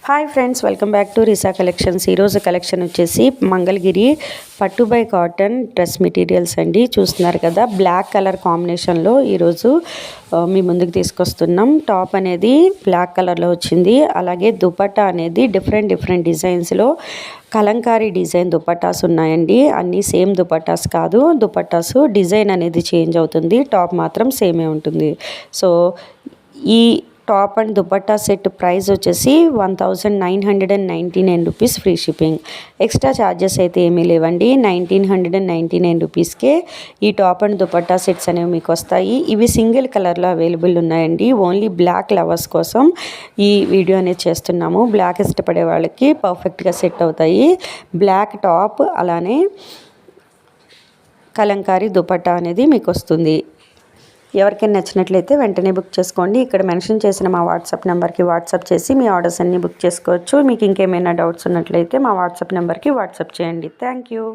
Hi friends, welcome back to Risa collections. ఈరోజు collection వచ్చేసి మంగళగిరి పట్టు బై కాటన్ డ్రెస్ మెటీరియల్స్ అండి. చూస్తున్నారు కదా, బ్లాక్ కలర్ కాంబినేషన్లో ఈరోజు మీ ముందుకు తీసుకొస్తున్నాం. టాప్ అనేది బ్లాక్ కలర్లో వచ్చింది. అలాగే దుపట్టా అనేది డిఫరెంట్ డిజైన్స్లో కలంకారీ డిజైన్ దుపట్టాస్ ఉన్నాయండి. అన్నీ సేమ్ దుపట్టాస్ కాదు, దుపట్టాస్ డిజైన్ అనేది చేంజ్ అవుతుంది, టాప్ మాత్రం సేమే ఉంటుంది. సో ఈ top and dupatta set price వచ్చేసి 1999 rupees, free shipping. Extra charges అయితే ఏమీ లేవండి. 1999 రూపీస్కే ఈ టాప్ అండ్ దుపట్టా సెట్స్ అనేవి మీకు వస్తాయి. ఇవి సింగిల్ కలర్లో అవైలబుల్ ఉన్నాయండి. ఓన్లీ బ్లాక్ లవర్స్ కోసం ఈ వీడియో అనేది చేస్తున్నాము. బ్లాక్ ఇష్టపడే వాళ్ళకి పర్ఫెక్ట్గా సెట్ అవుతాయి. బ్లాక్ టాప్ అలానే కలంకారీ దుపట్టా అనేది మీకు వస్తుంది. ఎవరికైనా నచ్చినట్లయితే వెంటనే బుక్ చేసుకోండి. ఇక్కడ మెన్షన్ చేసిన మా వాట్సాప్ నెంబర్కి వాట్సాప్ చేసి మీ ఆర్డర్స్ అన్నీ బుక్ చేసుకోవచ్చు. మీకు ఇంకేమైనా డౌట్స్ ఉన్నట్లయితే మా వాట్సాప్ నెంబర్కి వాట్సాప్ చేయండి. Thank you.